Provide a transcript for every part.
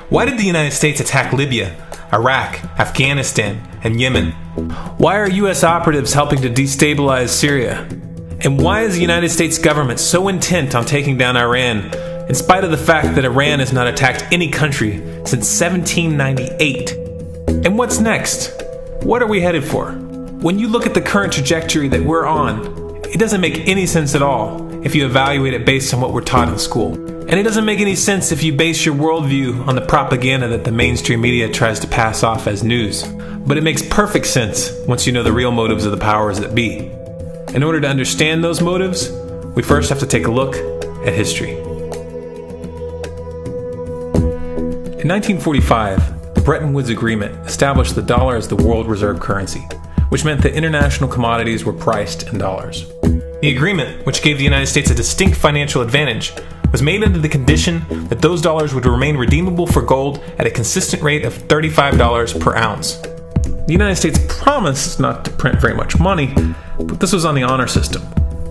Why did the United States attack Libya, Iraq, Afghanistan, and Yemen? Why are U.S. operatives helping to destabilize Syria? And why is the United States government so intent on taking down Iran, in spite of the fact that Iran has not attacked any country since 1798? And what's next? What are we headed for? When you look at the current trajectory that we're on, it doesn't make any sense at all if you evaluate it based on what we're taught in school. And it doesn't make any sense if you base your worldview on the propaganda that the mainstream media tries to pass off as news. But it makes perfect sense once you know the real motives of the powers that be. In order to understand those motives, we first have to take a look at history. In 1945, the Bretton Woods Agreement established the dollar as the world reserve currency, which meant that international commodities were priced in dollars. The agreement, which gave the United States a distinct financial advantage, was made under the condition that those dollars would remain redeemable for gold at a consistent rate of $35 per ounce. The United States promised not to print very much money, but this was on the honor system,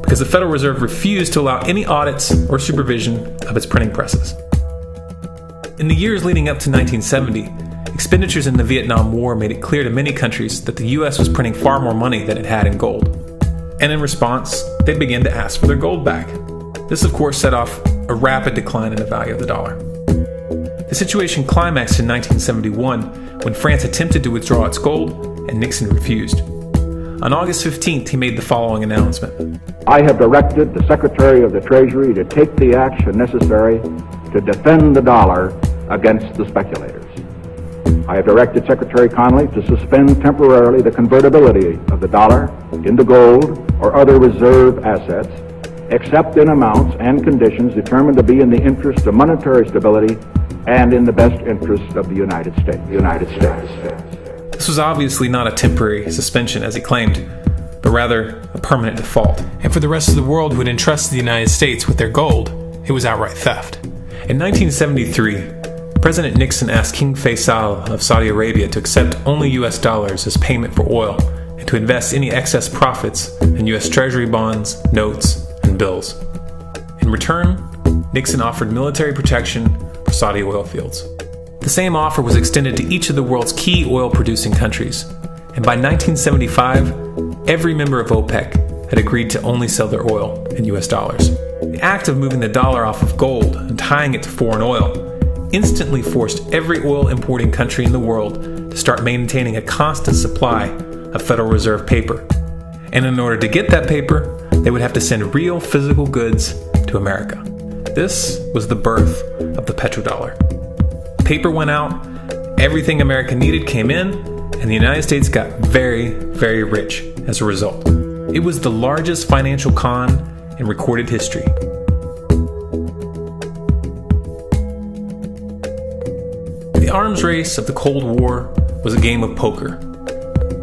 because the Federal Reserve refused to allow any audits or supervision of its printing presses. In the years leading up to 1970, expenditures in the Vietnam War made it clear to many countries that the U.S. was printing far more money than it had in gold. And in response, they began to ask for their gold back. This, of course, set off a rapid decline in the value of the dollar. The situation climaxed in 1971 when France attempted to withdraw its gold and Nixon refused. On August 15th, he made the following announcement. I have directed the Secretary of the Treasury to take the action necessary to defend the dollar against the speculators. I have directed Secretary Connally to suspend temporarily the convertibility of the dollar into gold or other reserve assets, except in amounts and conditions determined to be in the interest of monetary stability and in the best interest of the United States. This was obviously not a temporary suspension, as he claimed, but rather a permanent default. And for the rest of the world who had entrusted the United States with their gold, it was outright theft. In 1973, President Nixon asked King Faisal of Saudi Arabia to accept only U.S. dollars as payment for oil and to invest any excess profits in U.S. Treasury bonds, notes, and bills. In return, Nixon offered military protection for Saudi oil fields. The same offer was extended to each of the world's key oil-producing countries, and by 1975, every member of OPEC had agreed to only sell their oil in U.S. dollars. The act of moving the dollar off of gold and tying it to foreign oil instantly forced every oil-importing country in the world to start maintaining a constant supply of Federal Reserve paper. And in order to get that paper, they would have to send real physical goods to America. This was the birth of the petrodollar. Paper went out, everything America needed came in, and the United States got very, very rich as a result. It was the largest financial con in recorded history. The arms race of the Cold War was a game of poker.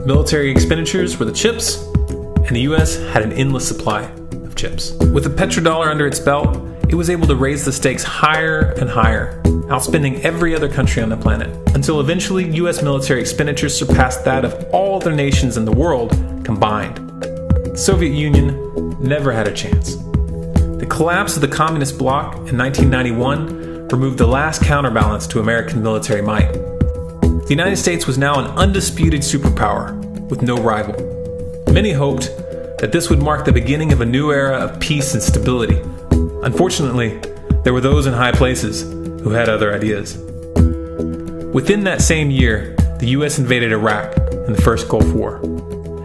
Military expenditures were the chips, and the U.S. had an endless supply of chips. With the petrodollar under its belt, it was able to raise the stakes higher and higher, outspending every other country on the planet, until eventually U.S. military expenditures surpassed that of all other nations in the world combined. The Soviet Union never had a chance. The collapse of the communist bloc in 1991 removed the last counterbalance to American military might. The United States was now an undisputed superpower with no rival. Many hoped that this would mark the beginning of a new era of peace and stability. Unfortunately, there were those in high places who had other ideas. Within that same year, the U.S. invaded Iraq in the First Gulf War.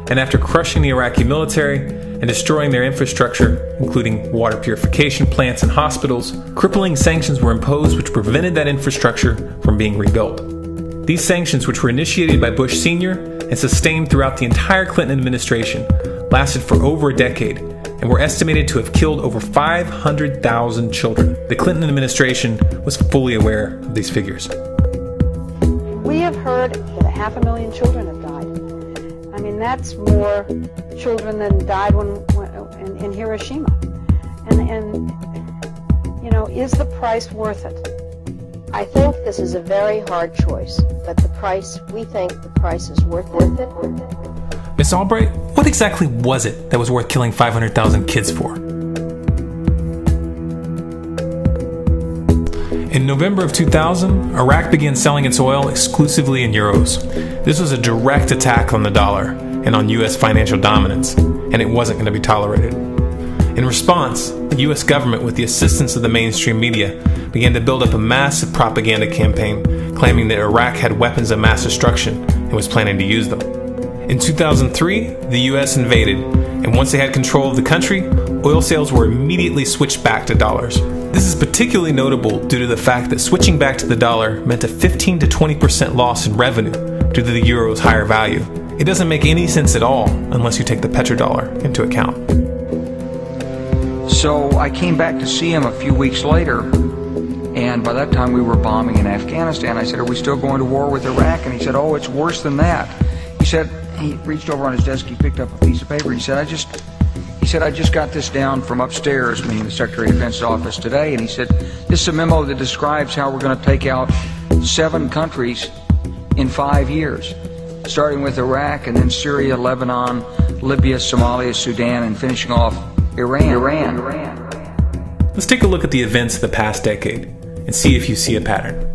And after crushing the Iraqi military and destroying their infrastructure, including water purification plants and hospitals, crippling sanctions were imposed which prevented that infrastructure from being rebuilt. These sanctions, which were initiated by Bush Sr. and sustained throughout the entire Clinton administration, lasted for over a decade and were estimated to have killed over 500,000 children. The Clinton administration was fully aware of these figures. We have heard that 500,000 children have died. I mean, that's more children than died in Hiroshima. And you know, is the price worth it? I think this is a very hard choice, but we think the price is worth it. Miss Albright, what exactly was it that was worth killing 500,000 kids for? In November of 2000, Iraq began selling its oil exclusively in euros. This was a direct attack on the dollar and on U.S. financial dominance, and it wasn't going to be tolerated. In response, the U.S. government, with the assistance of the mainstream media, began to build up a massive propaganda campaign claiming that Iraq had weapons of mass destruction and was planning to use them. In 2003, the U.S. invaded, and once they had control of the country, oil sales were immediately switched back to dollars. This is particularly notable due to the fact that switching back to the dollar meant a 15 to 20% loss in revenue due to the euro's higher value. It doesn't make any sense at all unless you take the petrodollar into account. So I came back to see him a few weeks later, and by that time we were bombing in Afghanistan. I said, "Are we still going to war with Iraq?" And he said, "Oh, it's worse than that." He said, he reached over on his desk, he picked up a piece of paper, he said, I just got this down from upstairs, meaning the Secretary of Defense's office today, and he said, "This is a memo that describes how we're going to take out 7 countries in 5 years, starting with Iraq and then Syria, Lebanon, Libya, Somalia, Sudan, and finishing off Iran. Let's take a look at the events of the past decade and see if you see a pattern.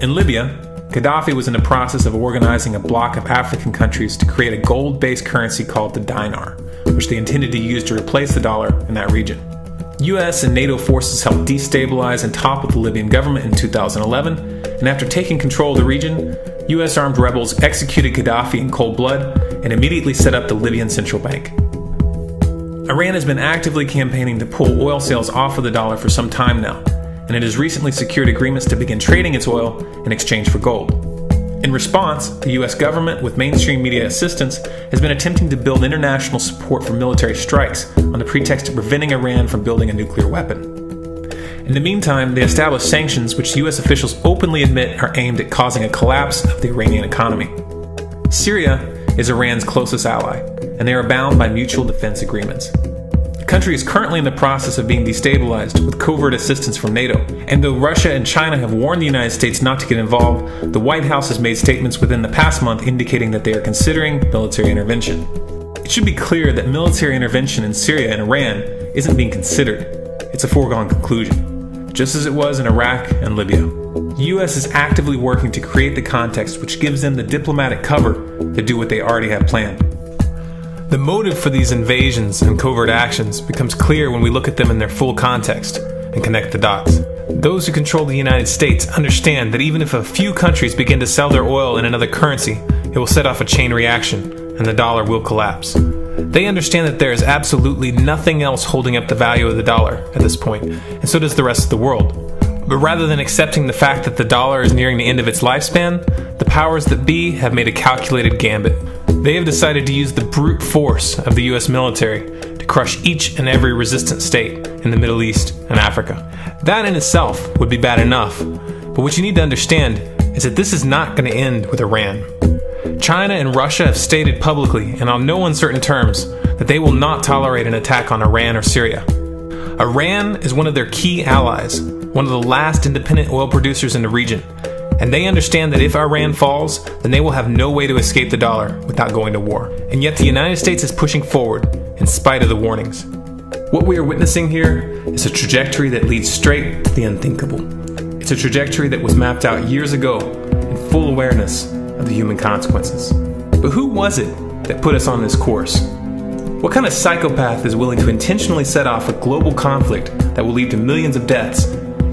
In Libya, Gaddafi was in the process of organizing a bloc of African countries to create a gold-based currency called the dinar, which they intended to use to replace the dollar in that region. US and NATO forces helped destabilize and topple the Libyan government in 2011, and after taking control of the region, US armed rebels executed Gaddafi in cold blood and immediately set up the Libyan central bank. Iran has been actively campaigning to pull oil sales off of the dollar for some time now, and it has recently secured agreements to begin trading its oil in exchange for gold. In response, the US government, with mainstream media assistance, has been attempting to build international support for military strikes on the pretext of preventing Iran from building a nuclear weapon. In the meantime, they established sanctions which US officials openly admit are aimed at causing a collapse of the Iranian economy. Syria is Iran's closest ally, and they are bound by mutual defense agreements. The country is currently in the process of being destabilized with covert assistance from NATO, and though Russia and China have warned the United States not to get involved, the White House has made statements within the past month indicating that they are considering military intervention. It should be clear that military intervention in Syria and Iran isn't being considered. It's a foregone conclusion, just as it was in Iraq and Libya. The U.S. is actively working to create the context which gives them the diplomatic cover to do what they already have planned. The motive for these invasions and covert actions becomes clear when we look at them in their full context and connect the dots. Those who control the United States understand that even if a few countries begin to sell their oil in another currency, it will set off a chain reaction and the dollar will collapse. They understand that there is absolutely nothing else holding up the value of the dollar at this point, and so does the rest of the world. But rather than accepting the fact that the dollar is nearing the end of its lifespan, the powers that be have made a calculated gambit. They have decided to use the brute force of the US military to crush each and every resistant state in the Middle East and Africa. That in itself would be bad enough, but what you need to understand is that this is not going to end with Iran. China and Russia have stated publicly and on no uncertain terms that they will not tolerate an attack on Iran or Syria. Iran is one of their key allies, one of the last independent oil producers in the region, and they understand that if Iran falls, then they will have no way to escape the dollar without going to war. And yet the United States is pushing forward in spite of the warnings. What we are witnessing here is a trajectory that leads straight to the unthinkable. It's a trajectory that was mapped out years ago in full awareness of the human consequences. But who was it that put us on this course? What kind of psychopath is willing to intentionally set off a global conflict that will lead to millions of deaths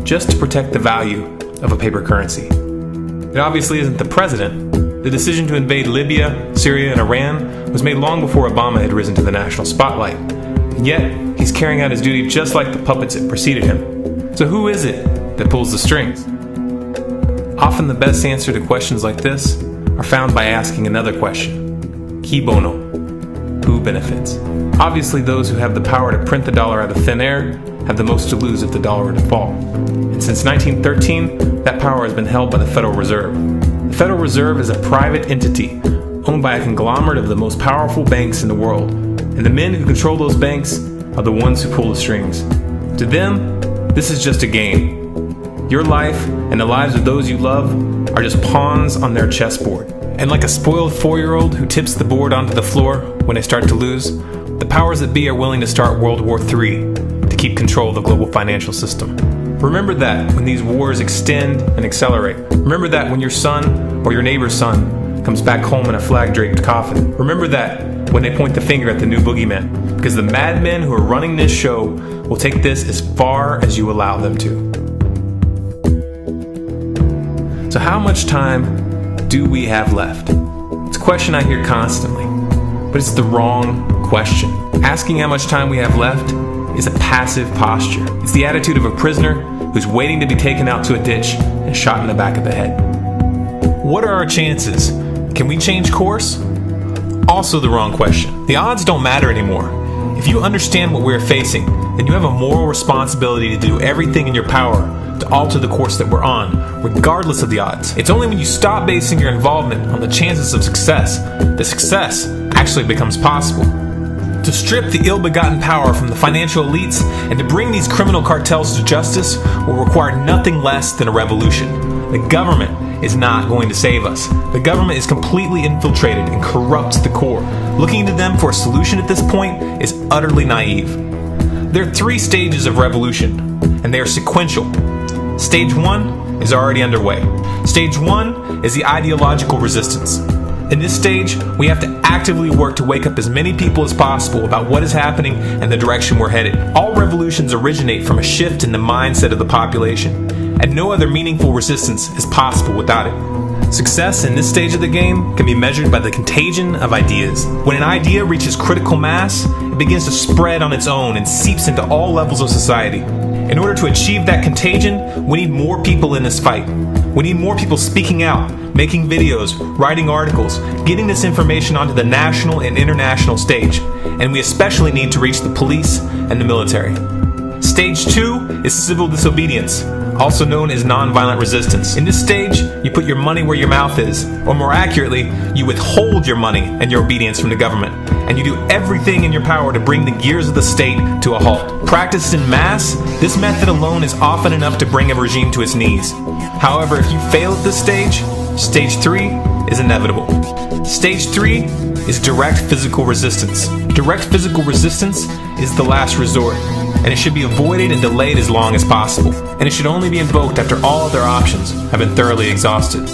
just to protect the value of a paper currency? It obviously isn't the president. The decision to invade Libya, Syria, and Iran was made long before Obama had risen to the national spotlight. And yet, he's carrying out his duty just like the puppets that preceded him. So who is it that pulls the strings? Often the best answer to questions like this are found by asking another question. Qui bono? Who benefits? Obviously, those who have the power to print the dollar out of thin air have the most to lose if the dollar were to fall. And since 1913, that power has been held by the Federal Reserve. The Federal Reserve is a private entity owned by a conglomerate of the most powerful banks in the world. And the men who control those banks are the ones who pull the strings. To them, this is just a game. Your life and the lives of those you love are just pawns on their chessboard. And like a spoiled 4-year-old who tips the board onto the floor when they start to lose, the powers that be are willing to start World War III to keep control of the global financial system. Remember that when these wars extend and accelerate. Remember that when your son or your neighbor's son comes back home in a flag-draped coffin. Remember that when they point the finger at the new boogeyman. Because the madmen who are running this show will take this as far as you allow them to. So how much time do we have left? It's a question I hear constantly, but it's the wrong question. Asking how much time we have left is a passive posture. It's the attitude of a prisoner who's waiting to be taken out to a ditch and shot in the back of the head. What are our chances? Can we change course? Also the wrong question. The odds don't matter anymore. If you understand what we're facing, then you have a moral responsibility to do everything in your power to alter the course that we're on, regardless of the odds. It's only when you stop basing your involvement on the chances of success that success actually becomes possible. To strip the ill-begotten power from the financial elites and to bring these criminal cartels to justice will require nothing less than a revolution. The government is not going to save us. The government is completely infiltrated and corrupt to the core. Looking to them for a solution at this point is utterly naive. There are 3 stages of revolution, and they are sequential. Stage 1 is already underway. Stage 1 is the ideological resistance. In this stage, we have to actively work to wake up as many people as possible about what is happening and the direction we're headed. All revolutions originate from a shift in the mindset of the population, and no other meaningful resistance is possible without it. Success in this stage of the game can be measured by the contagion of ideas. When an idea reaches critical mass, it begins to spread on its own and seeps into all levels of society. In order to achieve that contagion, we need more people in this fight. We need more people speaking out, making videos, writing articles, getting this information onto the national and international stage. And we especially need to reach the police and the military. Stage 2 is civil disobedience, also known as nonviolent resistance. In this stage, you put your money where your mouth is, or more accurately, you withhold your money and your obedience from the government, and you do everything in your power to bring the gears of the state to a halt. Practiced in mass, this method alone is often enough to bring a regime to its knees. However, if you fail at this stage, stage 3 is inevitable. Stage 3 is direct physical resistance. Direct physical resistance is the last resort, and it should be avoided and delayed as long as possible, and it should only be invoked after all other options have been thoroughly exhausted.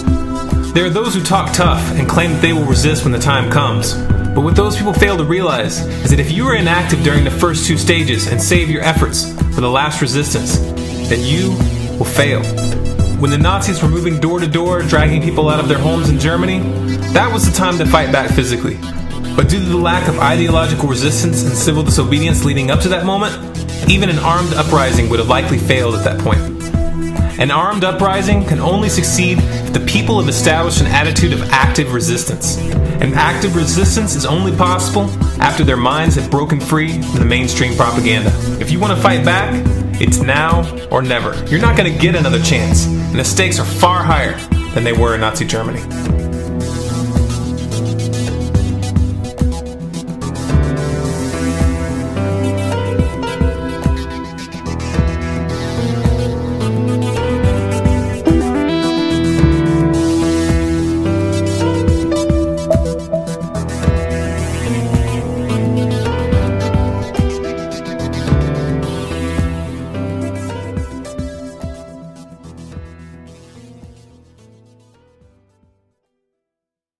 There are those who talk tough and claim that they will resist when the time comes, but what those people fail to realize is that if you are inactive during the first 2 stages and save your efforts for the last resistance, then you will fail. When the Nazis were moving door to door, dragging people out of their homes in Germany, that was the time to fight back physically. But due to the lack of ideological resistance and civil disobedience leading up to that moment, even an armed uprising would have likely failed at that point. An armed uprising can only succeed if the people have established an attitude of active resistance. And active resistance is only possible after their minds have broken free from the mainstream propaganda. If you want to fight back, it's now or never. You're not going to get another chance, and the stakes are far higher than they were in Nazi Germany.